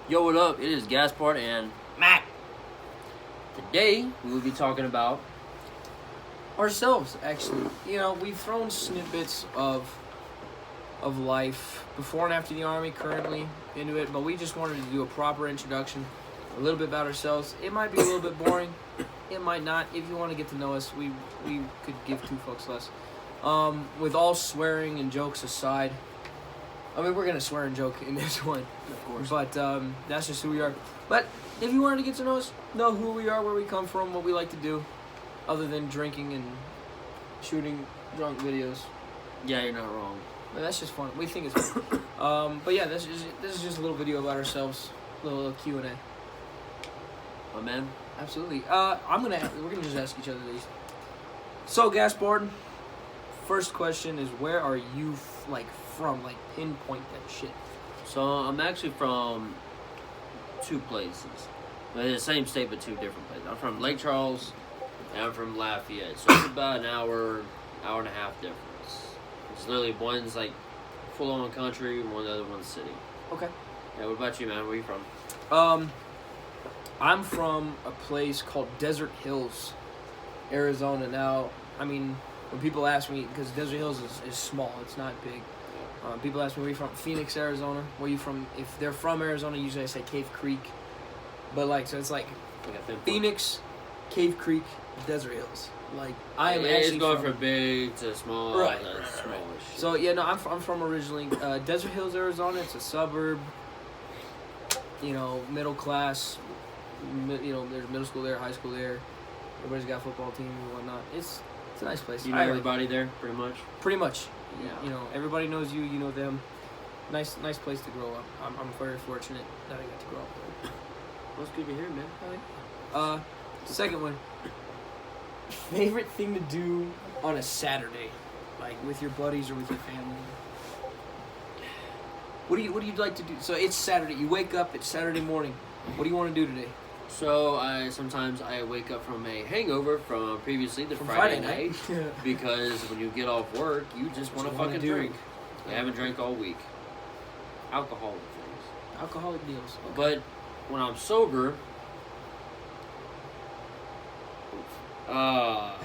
Yo, what up? It is Gaspard and Mac. Today, we will be talking about ourselves, actually. You know, we've thrown snippets of life before and after the Army, currently into it, but we just wanted to do a proper introduction, a little bit about ourselves. It might be a little bit boring. It might not. If you want to get to know us, we could give two fucks less. With all swearing and jokes aside, I mean, we're going to swear and joke in this one, of course. But that's just who we are. But if you wanted to get to know us, know who we are, where we come from, what we like to do, other than drinking and shooting drunk videos. Yeah, you're not wrong. But that's just fun. We think it's fun. But yeah, this is just a little video about ourselves, a little Q&A. My man. Absolutely. We're gonna just ask each other these. So, Gaspard, first question is, where are you from? Like, pinpoint that shit. So, I'm actually from two places. Well, the same state, but two different places. I'm from Lake Charles, and I'm from Lafayette. So, it's about an hour and a half difference. It's literally one's like full-on country, and the other one's city. Okay. Yeah, what about you, man? Where are you from? I'm from a place called Desert Hills, Arizona. Now, I mean, when people ask me, because Desert Hills is small, it's not big. People ask me, where you from? Phoenix, Arizona. Where you from? If they're from Arizona, usually I say Cave Creek. But so it's like Phoenix, Cave Creek, Desert Hills. Like, I am actually it's going from big to small, right. Smallish. So yeah, no, I'm from originally Desert Hills, Arizona. It's a suburb. You know, middle class. You know, there's middle school there, high school there. Everybody's got a football team and whatnot. It's a nice place. You know everybody there, pretty much. Pretty much. Yeah. You know, everybody knows you. You know them. Nice place to grow up. I'm very fortunate that I got to grow up there. Well, it's good to hear, man. Second one. Favorite thing to do on a Saturday, like with your buddies or with your family. What do you like to do? So it's Saturday. You wake up. It's Saturday morning. What do you want to do today? So sometimes I wake up from a hangover from previously the Friday night because when you get off work, you just want to fucking drink. I haven't drank all week. Alcoholic things. Alcoholic deals. Okay. But when I'm sober, well,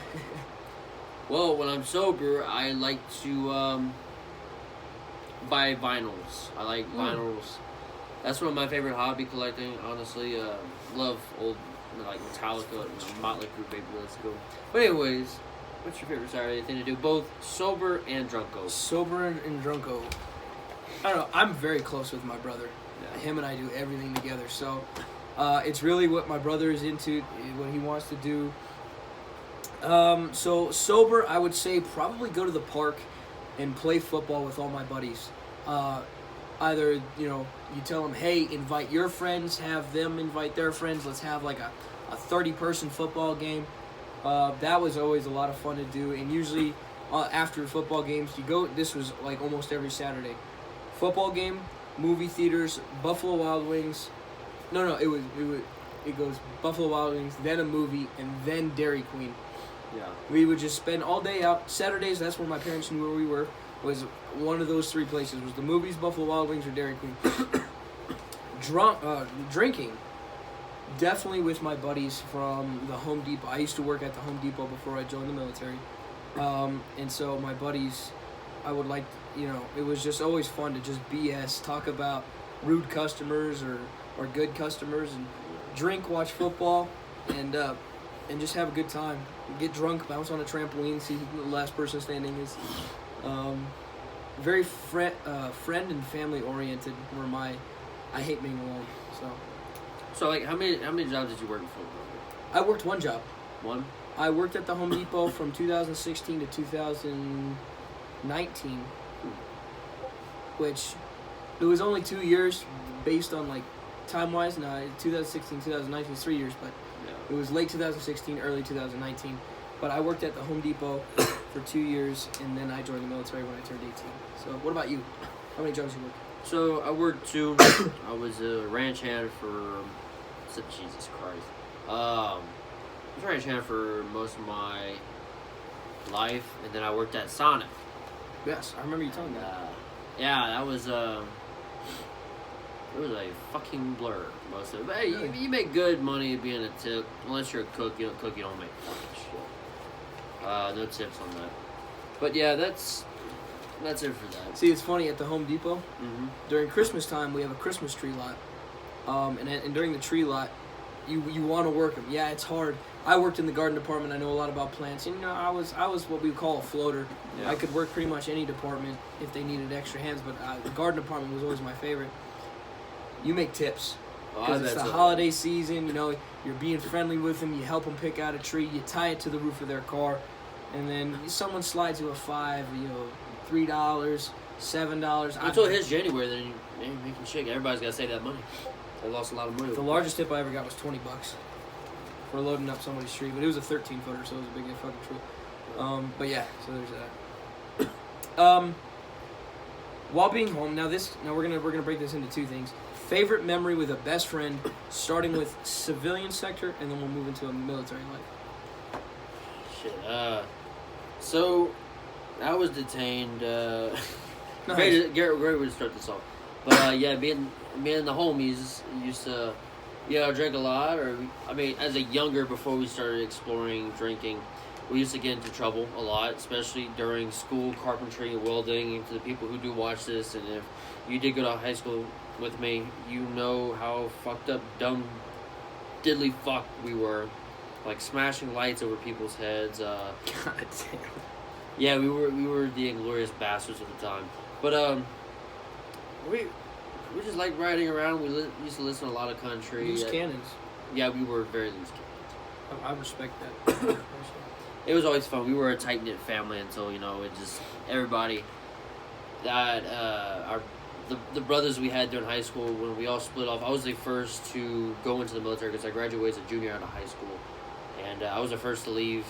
when I'm sober, I like to buy vinyls. I like vinyls. That's one of my favorite hobby collecting, honestly. Love old, like, Metallica, Motley Crue, baby, let's go. But anyways, what's your favorite Saturday thing to do? Both sober and drunko. Sober and drunko. I don't know. I'm very close with my brother. Yeah. Him and I do everything together. So it's really what my brother is into, what he wants to do. So sober, I would say probably go to the park and play football with all my buddies. Either, you know, you tell them, hey, invite your friends, have them invite their friends. Let's have like a 30-person football game. That was always a lot of fun to do. And usually after football games, this was like almost every Saturday. Football game, movie theaters, Buffalo Wild Wings. No, it goes Buffalo Wild Wings, then a movie, and then Dairy Queen. Yeah. We would just spend all day out. Saturdays, that's where my parents knew where we were. Was one of those three places. Was the movies, Buffalo Wild Wings, or Dairy Queen. Drinking. Definitely with my buddies from the Home Depot. I used to work at the Home Depot before I joined the military. And so my buddies, I would like, you know, it was just always fun to just BS, talk about rude customers or good customers, and drink, watch football, and just have a good time. Get drunk, bounce on a trampoline, see who the last person standing is. Very friend and family oriented. I hate being alone. So like, how many jobs did you work for? I worked one job. One. I worked at the Home Depot from 2016 to 2019, which it was only 2 years based on like time wise. No, 2016, 2019 is 3 years, but it was late 2016, early 2019. But I worked at the Home Depot for 2 years, and then I joined the military when I turned 18. So what about you? How many jobs you work? So I worked two. I was a ranch hand for, Jesus Christ. I was a ranch hand for most of my life, and then I worked at Sonic. Yes, I remember you telling me that. Yeah, that was It was a fucking blur most of it. But hey, Really? you make good money being a tip. Unless you're a cook, you don't make fucking shit. No tips on that. But yeah, that's it for that. See, it's funny, at the Home Depot, Mm-hmm. during Christmas time, we have a Christmas tree lot. And during the tree lot, you want to work them. Yeah, it's hard. I worked in the garden department. I know a lot about plants. And, I was what we would call a floater. Yeah. I could work pretty much any department if they needed extra hands, but the garden department was always my favorite. You make tips. Because it's the holiday season, you're being friendly with them. You help them pick out a tree. You tie it to the roof of their car. And then someone slides you a $5, $3, $7. Until it hits January, then you making shit. Everybody's got to save that money. I lost a lot of money. The largest tip I ever got was $20 for loading up somebody's tree, but it was a 13-footer, so it was a big fucking tree. But yeah, so there's that. While being home, now we're gonna break this into two things. Favorite memory with a best friend, starting with civilian sector, and then we'll move into a military life. Shit. So I was detained. Nice. Great way to start this off. But yeah, me and the homies used to, drink a lot. As a younger, before we started exploring drinking, we used to get into trouble a lot, especially during school, carpentry, and welding. And to the people who do watch this, and if you did go to high school with me, you know how fucked up, dumb, diddly fuck we were. Like smashing lights over people's heads. God damn. Yeah, we were the inglorious bastards at the time. But we just like riding around. We used to listen to a lot of country. Loose cannons. Yeah, we were very loose cannons. I respect that. It was always fun. We were a tight knit family until it just everybody that the brothers we had during high school, when we all split off. I was the first to go into the military because I graduated as a junior out of high school, and I was the first to leave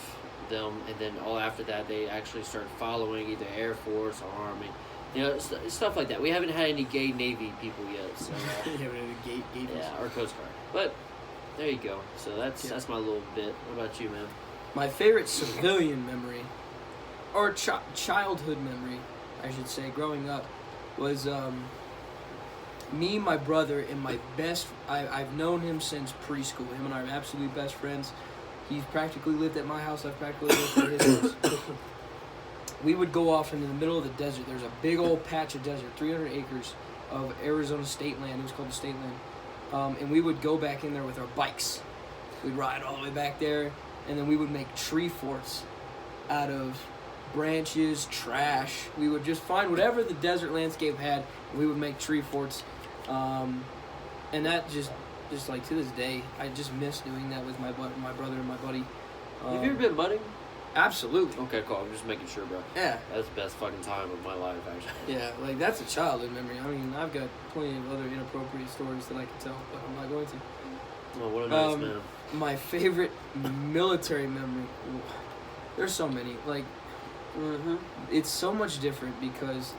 them. And then all after that, they actually started following either Air Force or Army. Stuff like that. We haven't had any gay Navy people yet, so or Coast Guard. But there you go. So that's my little bit. What about you, man? My favorite civilian memory, or childhood memory, I should say, growing up, was me, my brother, and my best. I've known him since preschool. Him and I are absolute best friends. He's practically lived at my house. I've practically lived at his house. We would go off into the middle of the desert. There's a big old patch of desert, 300 acres of Arizona state land. It was called the state land. And we would go back in there with our bikes. We'd ride all the way back there, and then we would make tree forts out of branches, trash. We would just find whatever the desert landscape had, and we would make tree forts. And that just like to this day, I just miss doing that with my brother and my buddy. Have you ever been mudding? Absolutely. Okay, cool. I'm just making sure, bro. Yeah. That's the best fucking time of my life, actually. Yeah, like that's a childhood memory. I mean, I've got plenty of other inappropriate stories that I can tell, but I'm not going to. Oh, what a nice man. My favorite military memory. There's so many. Like, it's so much different because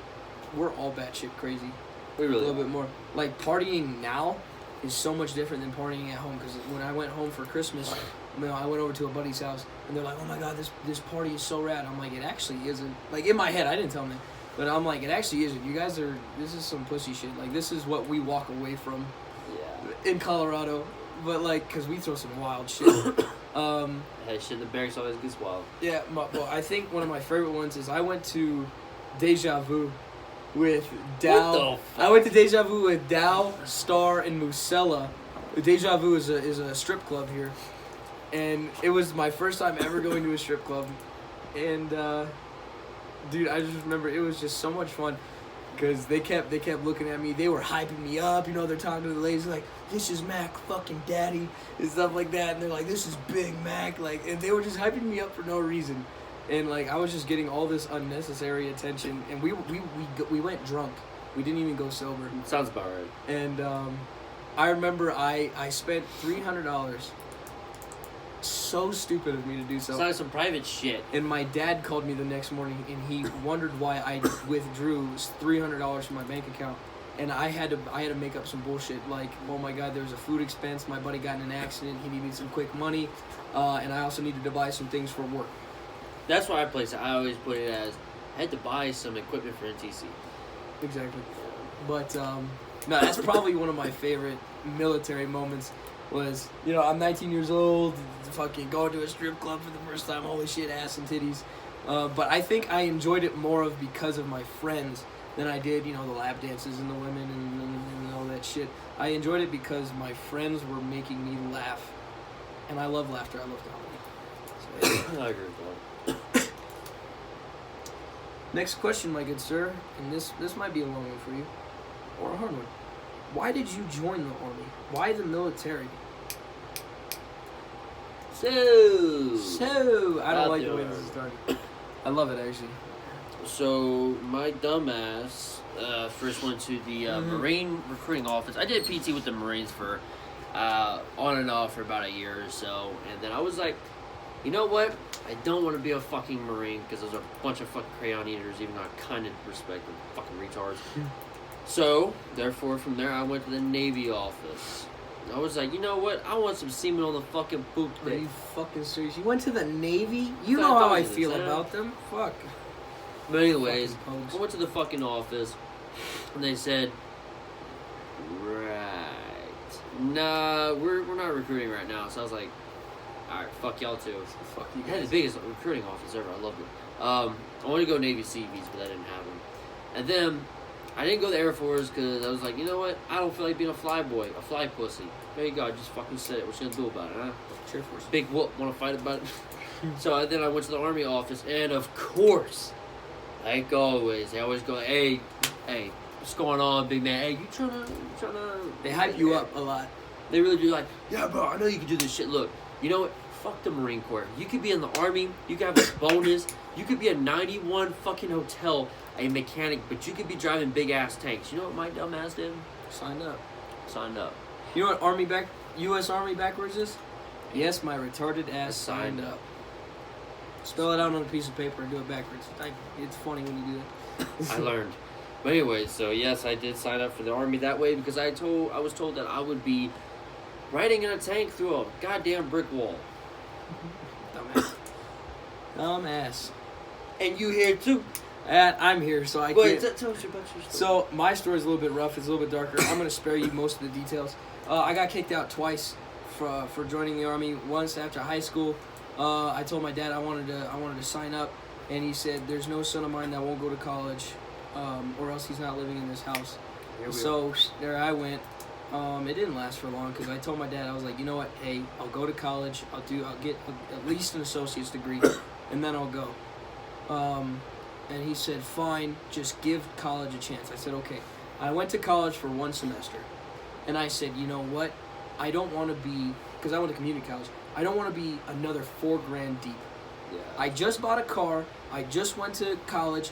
we're all batshit crazy. We really a little bit more. Like, partying now is so much different than partying at home. Because when I went home for Christmas, I went over to a buddy's house, and they're like, "Oh my god, this party is so rad." I'm like, "It actually isn't." Like, in my head, I didn't tell them, but I'm like, "It actually isn't. You guys are. This is some pussy shit. Like, this is what we walk away from." Yeah. In Colorado, but like, cause we throw some wild shit. Hey, shit, the barracks always gets wild. Yeah, well, I think one of my favorite ones is I went to Deja Vu with Dow. What the fuck? I went to Deja Vu with Dow, Star, and Musella. Deja Vu is a strip club here, and it was my first time ever going to a strip club, and dude, I just remember it was just so much fun. Because they kept looking at me. They were hyping me up. They're talking to the ladies like, "This is Mac fucking daddy," and stuff like that. And they're like, "This is Big Mac." Like, and they were just hyping me up for no reason. And like, I was just getting all this unnecessary attention. And we went drunk. We didn't even go sober. Sounds about right. And I remember I spent $300. So stupid of me to do so. It's like some private shit. And my dad called me the next morning, and he wondered why I withdrew $300 from my bank account, and I had to make up some bullshit like, "Oh my god, there was a food expense. My buddy got in an accident. He needed some quick money, and I also needed to buy some things for work." That's why I place it. I always put it as, I had to buy some equipment for NTC. Exactly. But No, that's probably one of my favorite military moments. Was, you know, I'm 19 years old, fucking going to a strip club for the first time. Holy shit, ass and titties. But I think I enjoyed it more because of my friends than I did, you know, the lap dances and the women and all that shit. I enjoyed it because my friends were making me laugh. And I love laughter. I love comedy. So, yeah. I agree with that. Next question, my good sir. And this might be a long one for you. Or a hard one. Why did you join the Army? Why the military? So I don't like the way this is started. I love it, actually. So my dumbass first went to the Marine recruiting office. I did PT with the Marines for on and off for about a year or so, and then I was like, you know what? I don't want to be a fucking Marine because there's a bunch of fucking crayon eaters, even though I kind of respect them fucking retards. So therefore, from there, I went to the Navy office. I was like, you know what? I want some semen on the fucking poop Are deck. you fucking serious? You went to the Navy? You I know how thought I it was feel that. about them. Fuck. But anyways, Fucking pogues. I went to the fucking office, and they said, right, nah, we're not recruiting right now. So I was like, alright, fuck y'all too. Fuck you I had the guys. biggest recruiting office ever. I loved it. I wanted to go Navy Seabees, but that didn't happen. And then I didn't go to the Air Force because I was like, you know what? I don't feel like being a fly boy, a fly pussy. There you go. I just fucking said it. What you gonna do about it, huh? Cheer Force. Big whoop. Want to fight about it? So then I went to the Army office, and of course, like always, they always go, hey, what's going on, big man? Hey, you trying to? They hype you up a lot. They really do. Like, yeah, bro, I know you can do this shit. Look, you know what? Fuck the Marine Corps. You could be in the Army. You could have a bonus. You could be a 91 fucking hotel, a mechanic, but you could be driving big ass tanks. You know what my dumb ass did? Signed up. Signed up. You know what U.S. Army backwards is? Yes, my retarded ass signed up. Spell it out on a piece of paper and do it backwards. It's funny when you do that. I learned. But anyway, so yes, I did sign up for the Army that way because I was told that I would be riding in a tank through a goddamn brick wall. Dumbass. Dumbass. And you here too. And I'm here, so I Wait, can't. tell us about your story. So my story's a little bit rough. It's a little bit darker. I'm gonna spare you most of the details. I got kicked out twice for joining the Army. Once after high school, I told my dad I wanted to sign up, and he said, "There's no son of mine that won't go to college, or else he's not living in this house." So there I went. It didn't last for long because I told my dad, I was like, you know what? Hey, I'll go to college. I'll get at least an associate's degree, and then I'll go. And he said, fine, just give college a chance. I said, okay. I went to college for one semester, and I said, you know what? I don't want to be, because I went to community college, I don't want to be another $4,000 deep. Yeah. I just bought a car. I just went to college.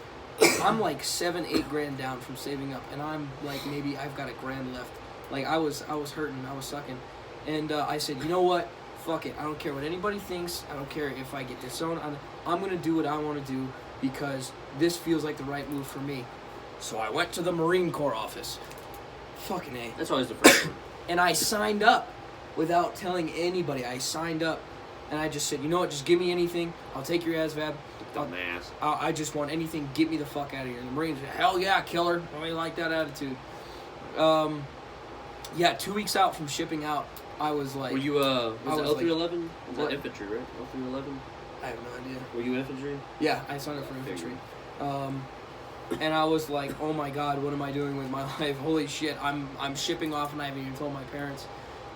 I'm like $7-8 down from saving up, and I'm like, maybe I've got $1,000 left. Like I was hurting. I was sucking, and I said, you know what? Fuck it. I don't care what anybody thinks. I don't care if I get disowned. I'm gonna do what I want to do because this feels like the right move for me. So I went to the Marine Corps office. Fucking A. That's always the first one. And I signed up without telling anybody. I signed up, and I just said, you know what? Just give me anything. I'll take your ASVAB. Dumbass. I just want anything. Get me the fuck out of here. And the Marines said, hell yeah, killer. I really like that attitude. Yeah, 2 weeks out from shipping out, I was like... Were you, was it L311? Was what? that infantry, right? L311? I have no idea. Were you infantry? Yeah, I signed up for infantry. And I was like, oh my god, what am I doing with my life? Holy shit, I'm shipping off and I haven't even told my parents.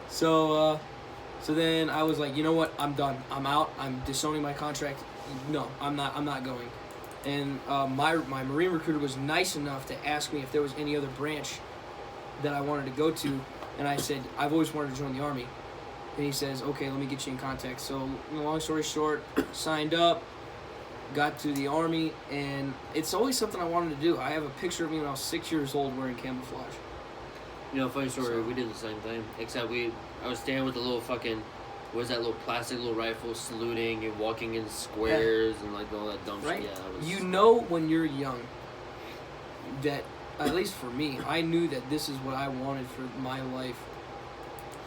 So then I was like, you know what? I'm done. I'm out. I'm disowning my contract. No, I'm not going. And my Marine recruiter was nice enough to ask me if there was any other branch that I wanted to go to, and I said, I've always wanted to join the Army. And he says, okay, let me get you in contact. So, long story short, signed up, got to the Army, and it's always something I wanted to do. I have a picture of me when I was 6 years old wearing camouflage. You know, funny story, we did the same thing, except I was standing with the little fucking, what was that little plastic little rifle, saluting and walking in squares and like all that dumb Right? shit. Yeah, it was... You know when you're young that, at least for me, I knew that this is what I wanted for my life.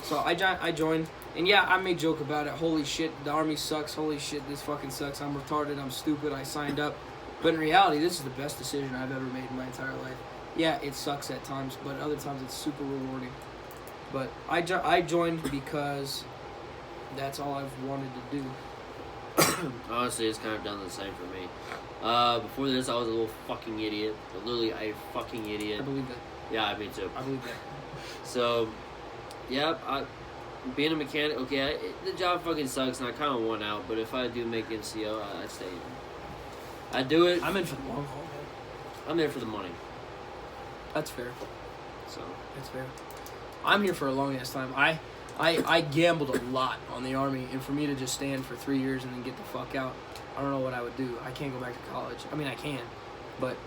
So I joined, and yeah, I made joke about it. Holy shit, the Army sucks. Holy shit, this fucking sucks. I'm retarded. I'm stupid. I signed up. But in reality, this is the best decision I've ever made in my entire life. Yeah, it sucks at times, but other times it's super rewarding. But I joined because that's all I've wanted to do. Honestly, it's kind of done the same for me. Before this, I was a little fucking idiot. Literally, a fucking idiot. I believe that. Yeah, me too. I believe that. So, yeah, being a mechanic, okay, the job fucking sucks, and I kind of want out. But if I do make NCO, I'd stay. I do it. I'm in for the long haul, man. I'm there for the money. That's fair. So that's fair. I'm here for a long ass time. I gambled a lot on the Army, and for me to just stand for 3 years and then get the fuck out, I don't know what I would do. I can't go back to college. I mean, I can, but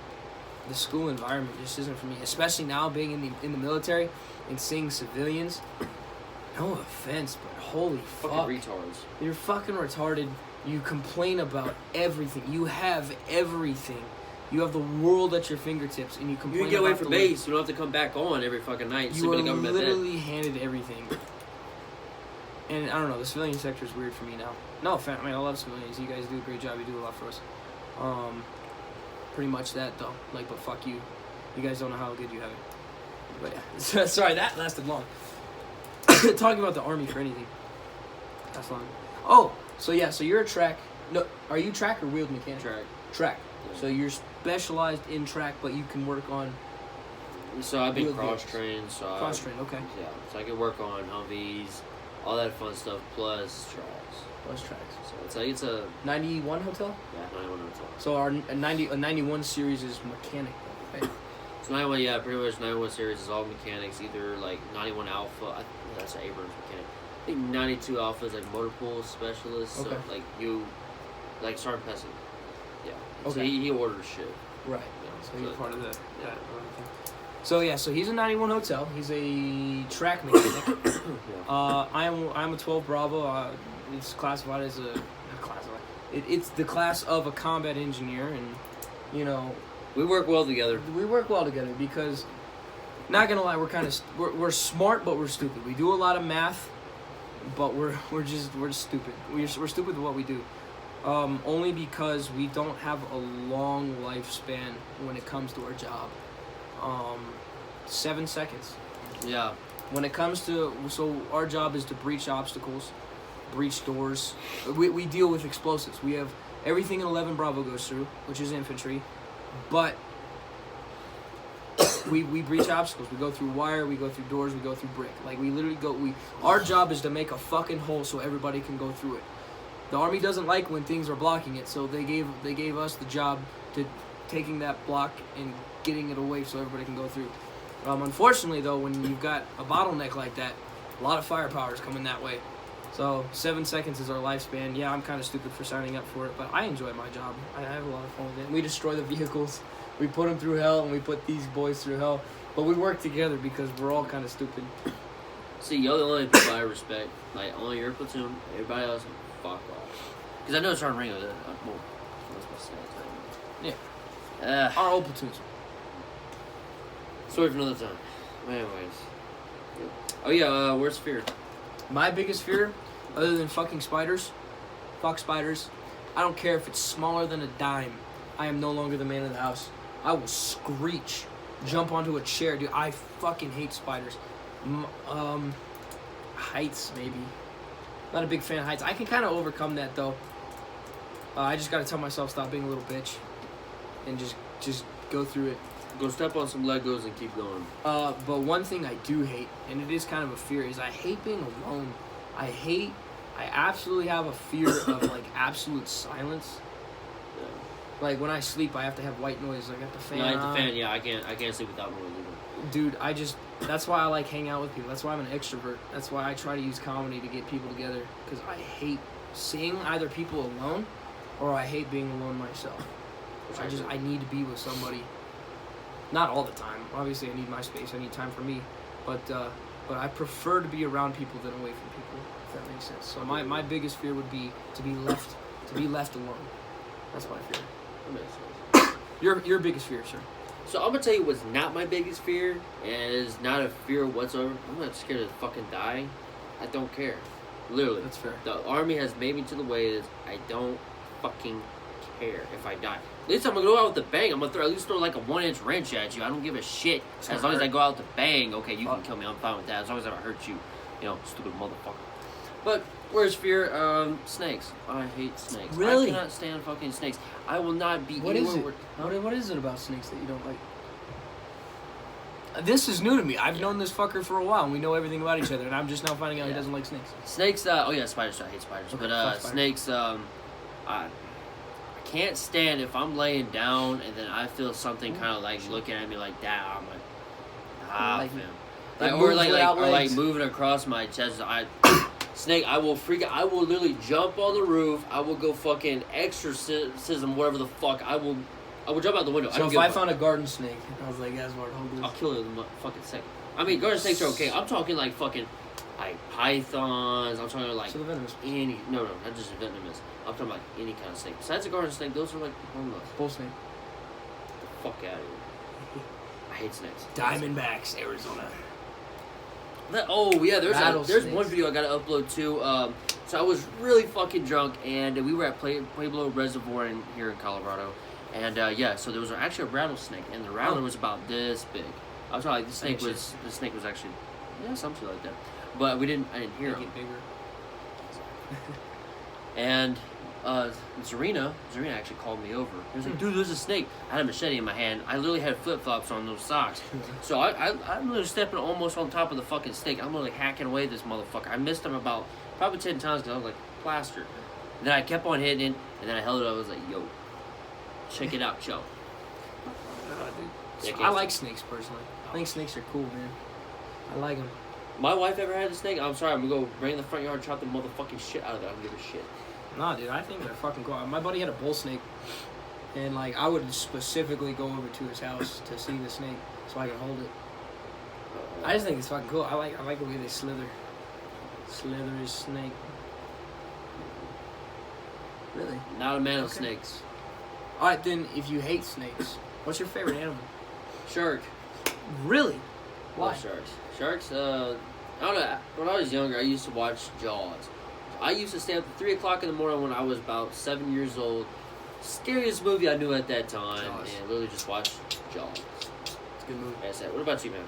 the school environment just isn't for me. Especially now being in the military and seeing civilians. No offense, but holy fuck, retards. You're fucking retarded. You complain about everything. You have everything. You have the world at your fingertips, and you complain about you can get away from the base. You don't have to come back on every fucking night. You are literally handed everything. And I don't know, the civilian sector is weird for me now. No offense, I mean, I love civilians. You guys do a great job. You do a lot for us. Pretty much that, though. Like, but fuck you. You guys don't know how good you have it. But yeah. Sorry, that lasted long. Talking about the Army for anything. That's long. Oh, so yeah, so you're a track. No, are you track or wheeled mechanic? Track. Yeah. So you're specialized in track, but you can work on. So I've been cross-trained. Cross-trained, okay. Yeah, so I can work on Humvees, all that fun stuff, plus tracks. So it's a 91 hotel? Yeah, 91 hotel. So our 91 series is mechanic, right? So 91, yeah, pretty much 91 series is all mechanics, either like 91 Alpha, that's an Abrams mechanic. I think 92 Alpha is like motor pool specialist, okay. So like Sergeant Pesci. Yeah. Okay. So he orders shit. Right. So you're part of the So yeah, so he's a 91 hotel. He's a track mechanic. Yeah. I'm a 12 Bravo. It's classified as it's the class of a combat engineer, and you know we work well together. We work well together because, not gonna lie, we're smart, but we're stupid. We do a lot of math, but we're stupid. We're stupid at what we do. Only because we don't have a long lifespan when it comes to our job. 7 seconds. Yeah. When it comes to, so our job is to breach obstacles, breach doors. We deal with explosives. We have everything in 11 Bravo goes through, which is infantry, but we breach obstacles. We go through wire, we go through doors, we go through brick. Like we literally our job is to make a fucking hole so everybody can go through it. The Army doesn't like when things are blocking it, so they gave us the job to taking that block and getting it away so everybody can go through. Unfortunately, though, when you've got a bottleneck like that, a lot of firepower is coming that way. So 7 seconds is our lifespan. Yeah, I'm kind of stupid for signing up for it, but I enjoy my job. I have a lot of fun with it. We destroy the vehicles. We put them through hell, and we put these boys through hell. But we work together because we're all kind of stupid. See, you're the only people I respect. Like, only your platoon. Everybody else, fuck off. Because I know it's trying to ring with it. Yeah. Our old platoons. Story for another time. Anyways. Oh yeah, where's fear? My biggest fear, other than fucking spiders, fuck spiders. I don't care if it's smaller than a dime. I am no longer the man of the house. I will screech, jump onto a chair, dude. I fucking hate spiders. Heights maybe. Not a big fan of heights. I can kind of overcome that though. I just gotta tell myself stop being a little bitch, and just go through it. Go step on some Legos and keep going. But one thing I do hate, and it is kind of a fear, is I hate being alone. I absolutely have a fear of, like, absolute silence. Yeah. Like, when I sleep, I have to have white noise. I got the fan on. The fan, yeah, I can't sleep without noise either. Dude, that's why I like hanging out with people. That's why I'm an extrovert. That's why I try to use comedy to get people together. Because I hate seeing either people alone, or I hate being alone myself. I need to be with somebody. Not all the time. Obviously, I need my space. I need time for me. But I prefer to be around people than away from people. If that makes sense. So my biggest fear would be to be left alone. That's my fear. That makes sense. Your biggest fear, sir. So I'm gonna tell you what's not my biggest fear, and it is not a fear whatsoever. I'm not scared to fucking die. I don't care. Literally. That's fair. The Army has made me to the way that I don't fucking care if I die. least I'm gonna go out with a bang. I'm gonna at least throw like a 1-inch wrench at you. I don't give a shit. As long as I go out with a bang, okay, you can kill me. I'm fine with that. As long as I don't hurt you, stupid motherfucker. But where's fear? Snakes. I hate snakes. Really? I cannot stand fucking snakes. I will not be. What is it? What is it about snakes that you don't like? This is new to me. I've known this fucker for a while, and we know everything about each other, and I'm just now finding out he doesn't like snakes. Snakes, spiders. I hate spiders. Okay, but spiders. snakes, I can't stand if I'm laying down and then I feel something kind of like looking at me like that. I'm like, fam. Like moving across my chest. Snake, I will freak out. I will literally jump on the roof. I will go fucking exorcism, whatever the fuck. I will jump out the window. So if I found a garden snake, I was like, Gaspard, hold this. I'll kill it in a fucking second. I mean, garden snakes are okay. I'm talking like fucking, like pythons. I'm talking like So the venomous. no, not just venomous. I'm talking like any kind of snake. Besides the garden snake, those are like harmless. Bull snake. Get the fuck out of here. I hate snakes. Diamondbacks, Arizona. There's one video I gotta upload too. So I was really fucking drunk, and we were at Pueblo Reservoir here in Colorado, and so there was actually a rattlesnake, and the rattler was about this big. I was like, the snake was actually, something like that, but I didn't hear him. Bigger. And Zarina actually called me over. He was like, dude, there's a snake. I had a machete in my hand. I literally had flip-flops on those socks. So I'm literally stepping almost on top of the fucking snake. I'm literally hacking away this motherfucker. I missed him about probably 10 times because I was like, plaster. And then I kept on hitting it, and then I held it up. I was like, yo, check it out, Joe. I like snakes, personally. I think snakes are cool, man. I like them. My wife ever had a snake? I'm sorry, I'm going to go bring in the front yard and chop the motherfucking shit out of it. I don't give a shit. Nah, dude, I think they're fucking cool. My buddy had a bull snake, and like I would specifically go over to his house to see the snake so I could hold it. I just think it's fucking cool. I like the way they slither. Slithery snake. Really? Not a man of snakes. All right, then, if you hate snakes, what's your favorite animal? Shark. Really? Why? Love sharks. Sharks, I don't know. When I was younger, I used to watch Jaws. I used to stay up at 3 o'clock in the morning when I was about 7 years old. Scariest movie I knew at that time. Jaws. And literally just watched Jaws. It's a good movie. That's it. What about you, man?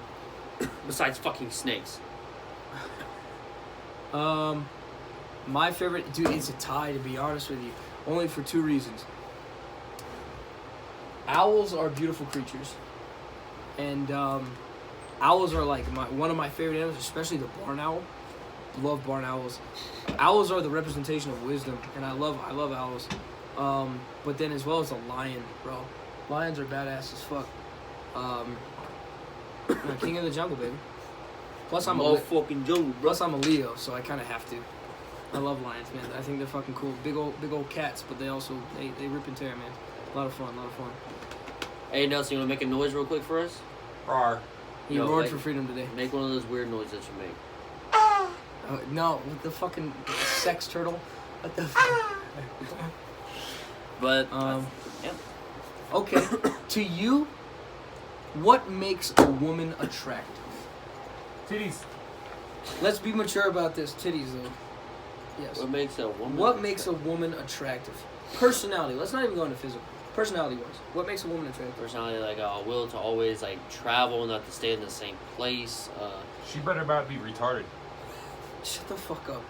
Besides fucking snakes. My favorite, dude, it's a tie, to be honest with you. Only for 2 reasons. Owls are beautiful creatures. And, owls are like one of my favorite animals, especially the barn owl. Love barn owls. Owls are the representation of wisdom, and I love owls. But then as well as a lion, bro. Lions are badass as fuck. King of the jungle, baby. Plus I'm fucking jungle, bro. Plus I'm a Leo, so I kind of have to. I love lions, man. I think they're fucking cool. Big old cats, but they also they rip and tear, man. A lot of fun. Hey Nelson, you wanna make a noise real quick for us? Roar. He roared for freedom today. Make one of those weird noises that you make. No, with the fucking sex turtle. What the? But yeah. Okay. To you, what makes a woman attractive? Titties. Let's be mature about this. Titties, though. Yes. What makes a woman? What makes a woman attractive? Personality. Let's not even go into physical. Personality-wise, what makes a woman attractive? Personality, like a will to always like travel, not to stay in the same place. She better about be retarded. Shut the fuck up.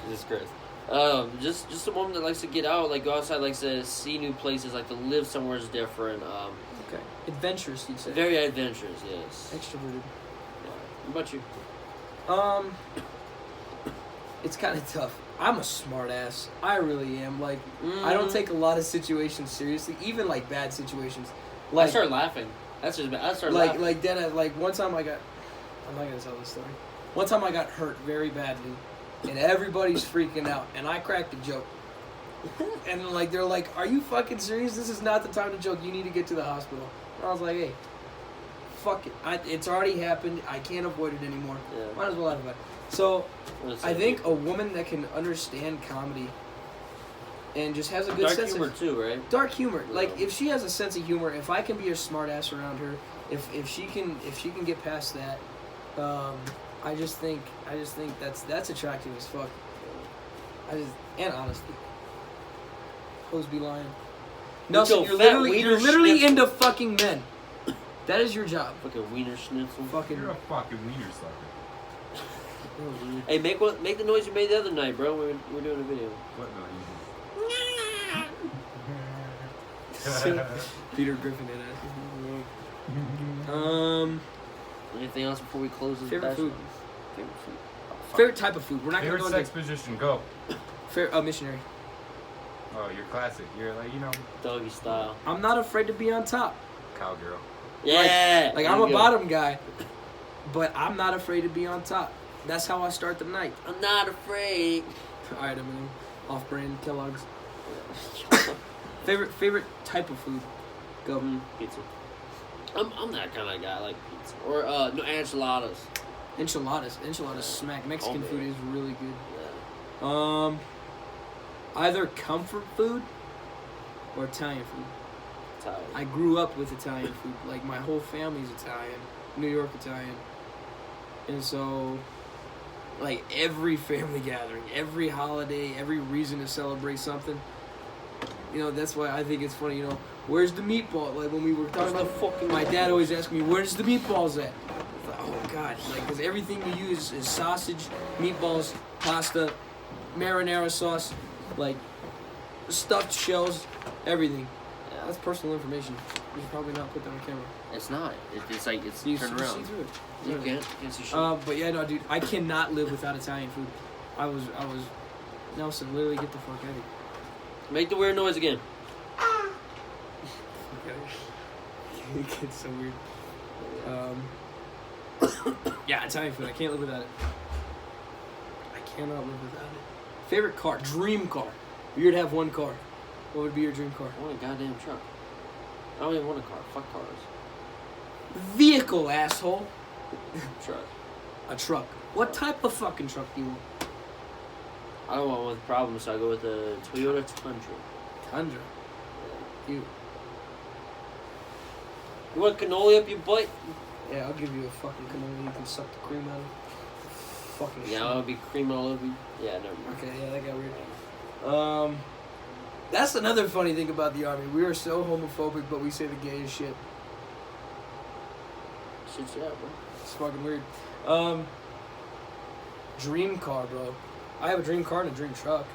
Jesus Christ. Just a woman that likes to get out, like go outside, likes to see new places, like to live somewhere is different. Okay. Adventurous, you'd say. Very adventurous, yes. Extroverted. What about you? It's kind of tough. I'm a smart ass. I really am. Like, I don't take a lot of situations seriously, even like bad situations. Like, I start laughing. That's just bad. I start laughing. Like then, like one time I'm not gonna tell this story. One time I got hurt very badly, and everybody's freaking out, and I cracked a joke. And like they're like, "Are you fucking serious? This is not the time to joke. You need to get to the hospital." And I was like, "Hey, fuck it. It's already happened. I can't avoid it anymore. Yeah. Might as well laugh about it." So, I think a woman that can understand comedy and just has a good sense humor of too, right? dark humor. Yeah. Like if she has a sense of humor, if I can be a smart ass around her, if she can get past that, I just think that's attractive as fuck. And honesty. Hoes be lying. Nelson, your you're fat literally wiener schnitzel. into fucking men. That is your job. Fucking wiener schnitzel. Fucking. You're a fucking wiener sucker. Hey, make the noise you made the other night, bro. We're doing a video. What noise? Peter Griffin did it. Anything else before we close this? Favorite food. Favorite food. Favorite type of food. We're not Favorite gonna go sex position? Go. missionary. Oh, you're classic. You're like, Doggy style. I'm not afraid to be on top. cowgirl. Yeah. Like I'm a bottom guy, but I'm not afraid to be on top. That's how I start the night. I'm not afraid. All right, I'm off-brand Kellogg's. Favorite type of food. Go. Pizza. I'm that kind of guy. I like pizza or no enchiladas. Enchiladas smack. Mexican Oh, food is really good. Yeah. Either comfort food or Italian food. Italian. I grew up with Italian food. Like my whole family's Italian, New York Italian, and so like every family gathering, every holiday, every reason to celebrate something. You know, that's why I think it's funny. You know, where's the meatball? Like when we were talking Where's about the fucking my dad meatballs? always asked me, "Where's the meatballs at?" I thought, oh God, like because everything we use is sausage, meatballs, pasta, marinara sauce, like stuffed shells, everything. Yeah. That's personal information. You should probably not put that on camera. It's not. It's like it's You turned see around. through it. You can't see shit. But yeah, no, dude, I cannot live without Italian food. I was Nelson, literally get the fuck out of here. Make the weird noise again. It gets so weird. Yeah, Italian food. I can't live without it. I cannot live without it. Favorite car, dream car. If you were to have one car, what would be your dream car? I want a goddamn truck. I don't even want a car. Fuck cars. Vehicle, asshole. Truck. A truck. What type of fucking truck do you want? I don't want one with problems, so I go with a Toyota Tundra. Tundra. You. You want cannoli up your butt? Yeah, I'll give you a fucking cannoli. You can suck the cream out of. Fucking shit. Yeah, I'll be creaming all over you. Yeah, never mind. Okay, yeah, that got weird. That's another funny thing about the Army. We are so homophobic, but we say the gayest shit. Shit's yeah, bro. It's fucking weird. Dream car, bro. I have a dream car and a dream truck.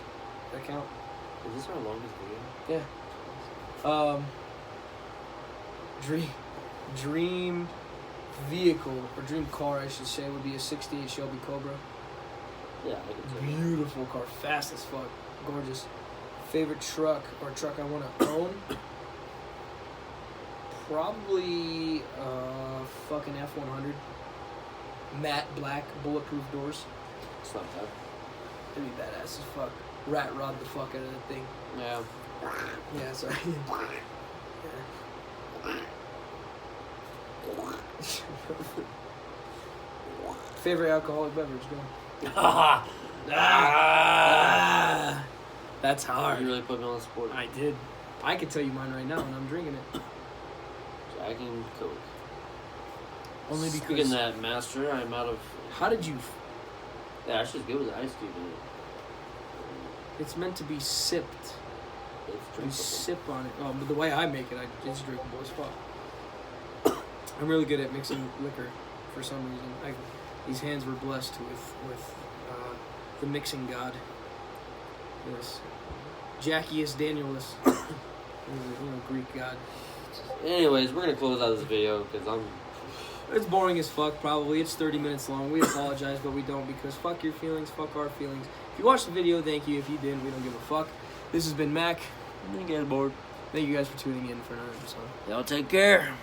Does that count? Is this our longest video? Yeah. Dream vehicle, or dream car, I should say, would be a 68 Shelby Cobra. Yeah, I can say that. Beautiful car, fast as fuck, gorgeous. Favorite truck or truck I want to own? Probably fucking F100. Matte black, bulletproof doors. It's not bad. That'd be badass as fuck. Rat rod the fuck out of that thing. Yeah. Yeah, sorry. Favorite alcoholic beverage, go. That's hard. You really put me on the spot. I did. I could tell you mine right now, and I'm drinking it. Jack and Coke. Only Speaking because. of that, Master, I'm out of. How did you? Yeah, that's just good with the ice cube in it. It's meant to be sipped. It's You drinkable. sip on it. Oh, but the way I make it, it's drinkable as fuck. I'm really good at mixing liquor for some reason. These hands were blessed with the mixing god. Yes. Jackius Danielus. He's a Greek god. Anyways, we're gonna close out this video because I'm. It's boring as fuck, probably. It's 30 minutes long. We apologize, but we don't because fuck your feelings, fuck our feelings. If you watched the video, thank you. If you didn't, we don't give a fuck. This has been Mac. I'm gonna get bored. Thank you guys for tuning in for another episode. Y'all take care.